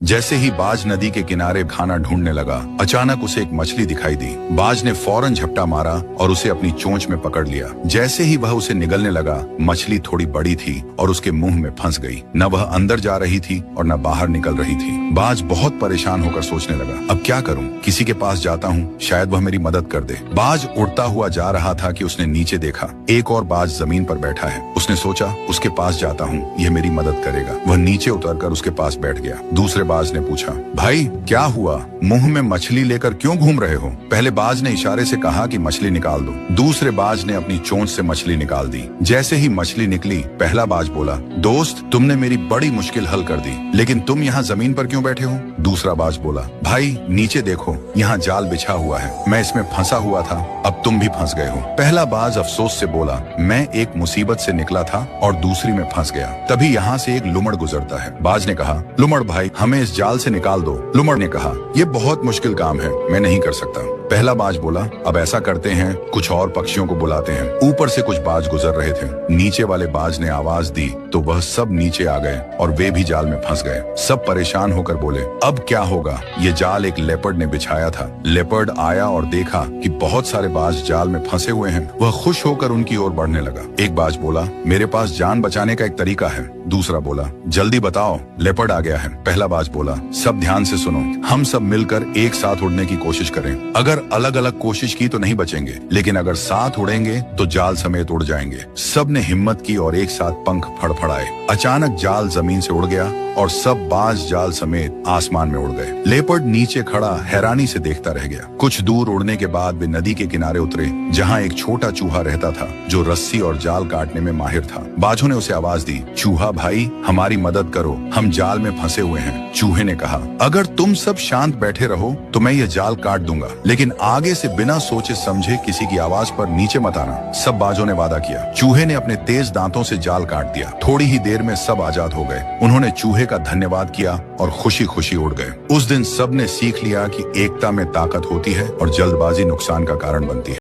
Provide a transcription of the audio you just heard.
जैसे ही बाज नदी के किनारे खाना ढूंढने लगा, अचानक उसे एक मछली दिखाई दी। बाज ने फौरन झपटा मारा और उसे अपनी चोंच में पकड़ लिया। जैसे ही वह उसे निगलने लगा, मछली थोड़ी बड़ी थी और उसके मुंह में फंस गई। न वह अंदर जा रही थी और न बाहर निकल रही थी। बाज बहुत परेशान होकर सोचने लगा, अब क्या करूं? किसी के पास जाता हूं, शायद वह मेरी मदद कर दे। बाज उड़ता हुआ जा रहा था कि उसने नीचे देखा, एक और बाज जमीन पर बैठा है। उसने सोचा, उसके पास जाता हूँ, यह मेरी मदद करेगा। वह नीचे उतरकर उसके पास बैठ गया। दूसरे बाज ने पूछा, भाई क्या हुआ? मुंह में मछली लेकर क्यों घूम रहे हो? पहले बाज ने इशारे से कहा कि मछली निकाल दो। दूसरे बाज ने अपनी चोंच से मछली निकाल दी। जैसे ही मछली निकली, पहला बाज बोला, दोस्त, तुमने मेरी बड़ी मुश्किल हल कर दी, लेकिन तुम यहाँ जमीन पर क्यों बैठे हो? दूसरा बाज बोला, भाई नीचे देखो, यहाँ जाल बिछा हुआ है, मैं इसमें फंसा हुआ था, अब तुम भी फंस गए हो। पहला बाज अफसोस से बोला, मैं एक मुसीबत से निकला था और दूसरी में फंस गया। तभी यहाँ से एक लुमड़ गुजरता है। बाज ने कहा, लुमड़ भाई, हमें इस जाल से निकाल दो। लुमड़ ने कहा, ये बहुत मुश्किल काम है, मैं नहीं कर सकता। पहला बाज बोला, अब ऐसा करते हैं, कुछ और पक्षियों को बुलाते हैं। ऊपर से कुछ बाज गुजर रहे थे। नीचे वाले बाज ने आवाज दी तो वह सब नीचे आ गए और वे भी जाल में फंस गए। सब परेशान होकर बोले, अब क्या होगा? ये जाल एक लेपर्ड ने बिछाया था। लेपर्ड आया और देखा कि बहुत सारे बाज जाल में फंसे हुए हैं। वह खुश होकर उनकी ओर बढ़ने लगा। एक बाज बोला, मेरे पास जान बचाने का एक तरीका है। दूसरा बोला, जल्दी बताओ, लेपर्ड आ गया है। पहला बाज बोला, सब ध्यान से सुनो, हम सब मिलकर एक साथ उड़ने की कोशिश करें। अगर अलग अलग कोशिश की तो नहीं बचेंगे, लेकिन अगर साथ उड़ेंगे तो जाल समेत उड़ जाएंगे। सब ने हिम्मत की और एक साथ पंख फड़फड़ाए। अचानक जाल जमीन से उड़ गया और सब बाज जाल समेत आसमान में उड़ गए। लेपर्ड नीचे खड़ा हैरानी से देखता रह गया। कुछ दूर उड़ने के बाद वे नदी के किनारे उतरे, जहाँ एक छोटा चूहा रहता था जो रस्सी और जाल काटने में माहिर था। बाजों ने उसे आवाज दी, चूहा भाई, हमारी मदद करो, हम जाल में फंसे हुए हैं। चूहे ने कहा, अगर तुम सब शांत बैठे रहो तो मैं ये जाल काट दूंगा, लेकिन आगे से बिना सोचे समझे किसी की आवाज पर नीचे मत आना। सब बाजों ने वादा किया। चूहे ने अपने तेज दांतों से जाल काट दिया। थोड़ी ही देर में सब आजाद हो गए। उन्होंने चूहे का धन्यवाद किया और खुशी खुशी उड़ गए। उस दिन सब ने सीख लिया कि एकता में ताकत होती है और जल्दबाजी नुकसान का कारण बनती है।